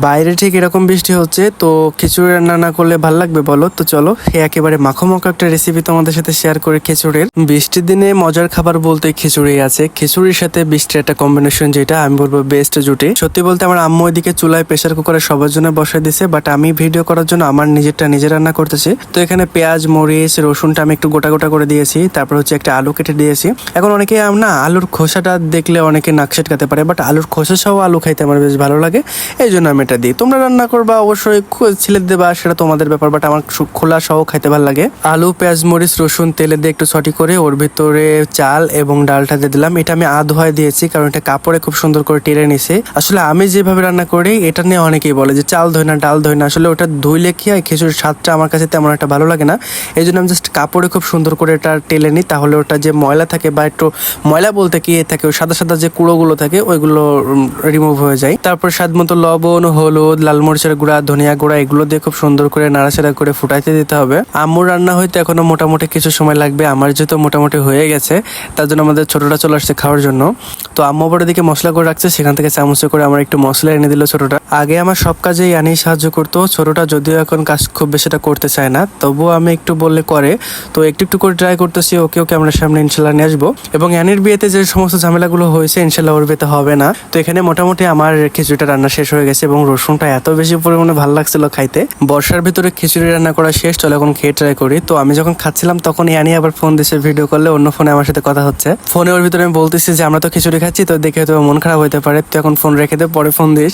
বাইরে ঠিক এরকম বৃষ্টি হচ্ছে, তো খিচুড়ি রান্না না করলে ভাল লাগবে বলো? তো চলো একেবারে মাখো মাখো একটা রেসিপি তোমাদের সাথে শেয়ার করে খিচুড়ির। বৃষ্টির দিনে মজার খাবার বলতে খিচুড়ি আছে। খিচুড়ির সাথে বৃষ্টির একটা কম্বিনেশন, যেটা আমি বলবো বেস্ট জুটি। সত্যি বলতে আমার আম্মু ওইদিকে চুলায় প্রেসার কুকারে সবার জন্য বসাই দিছে, বাট আমি ভিডিও করার জন্য আমার নিজেরটা নিজে রান্না করতেছি। তো এখানে পেঁয়াজ, মরিচ, রসুনটা আমি একটু গোটা গোটা করে দিয়েছি। তারপর হচ্ছে একটা আলু কেটে দিয়েছি। এখন অনেকে না আলুর খোসাটা দেখলে অনেকে নাক সেটকাতে পারে, বাট আলুর খোসা সহ আলু খাইতে আমার বেশ ভালো লাগে, এই জন্য আমি এটা দিই। তোমরা রান্না করবা অবশ্যই ছিলে দেবা, সেটা তোমাদের ব্যাপার, বাট আমার খোলা সহ খাইতে ভালো লাগে। আলু, পেঁয়াজ, মরিচ, রসুন তেলে দিয়ে একটু সটি করে ওর ভিতরে চাল এবং ডালটা দিয়ে দিলাম। এটা আমি ধোয়ায় দিয়েছি, কারণ এটা কাপড়ে খুব সুন্দর করে টেনে নিছে। আসলে আমি যেভাবে রান্না করি এটা নিয়ে অনেকেই বলে যে চাল ধোয় না, ডাল ধোয় না। আসলে ওটা ধুইলে কি হয়, খিচুড়ির স্বাদটা আমার কাছে তেমন একটা ভালো লাগে না। এই জন্য আমি জাস্ট কাপড়ে খুব সুন্দর করে এটা টেলে নিই, তাহলে ওটা যে ময়লা থাকে বা একটু ময়লা বলতে কি থাকে, ওই সাদা সাদা যে কুড়োগুলো থাকে ওইগুলো রিমুভ হয়ে যায়। তারপর স্বাদ মতো লবণ, হলুদ, লাল মরিচের গুঁড়া, ধনিয়া গুঁড়া এগুলো দিয়ে খুব সুন্দর করে নাড়াচাড়া করে ফুটাইতে দিতে হবে। আম্মুর রান্না হইতে এখনো মোটামুটি কিছু সময় লাগবে, আমার যেহেতু মোটামুটি হয়ে গেছে, তার জন্য আমাদের ছোটটা চলে আসছে খাওয়ার জন্য। তো আম্মু আবার দিকে মশলা করে রাখছে, সেখান থেকে চামচে করে আমার একটু মশলা এনে দিল ছোটটা। আগে আমার সব কাজেই আনি সাহায্য করতো, ছোটটা যদিও এখন কাজ খুব বেশিটা করতে চায় না, তবুও আমি একটু বললে করে। তো একটু একটু করে ট্রাই করতেছি, ওকে ওকে আমরা সামনে ইনশাল্লাহ নিয়ে আসবো। এবং অ্যানির বিয়েতে যে সমস্ত ঝামেলাগুলো হয়েছে ইনশাল্লাহ ওর বিয়েতে হবে না। তো এখানে মোটামুটি আমার খিচুড়িটা রান্না শেষ হয়ে গেছে এবং রসুনটা এত বেশি পরিমাণে ভালো লাগছিল খাইতে। বর্ষার ভিতরে খিচুড়ি রান্না করা শেষ, চলো এখন খেয়ে ট্রাই করি। তো আমি যখন খাচ্ছিলাম তখন অ্যানি আবার ফোন দিছে, ভিডিও করলে অন্য ফোনে আমার সাথে কথা হচ্ছে। ফোনে ওর ভিতরে আমি বলতেছি যে আমরা তো খিচুড়ি খাচ্ছি, তো দেখে তো মন খারাপ হতে পারে, তো এখন ফোন রেখে দে, পরে ফোন দিস।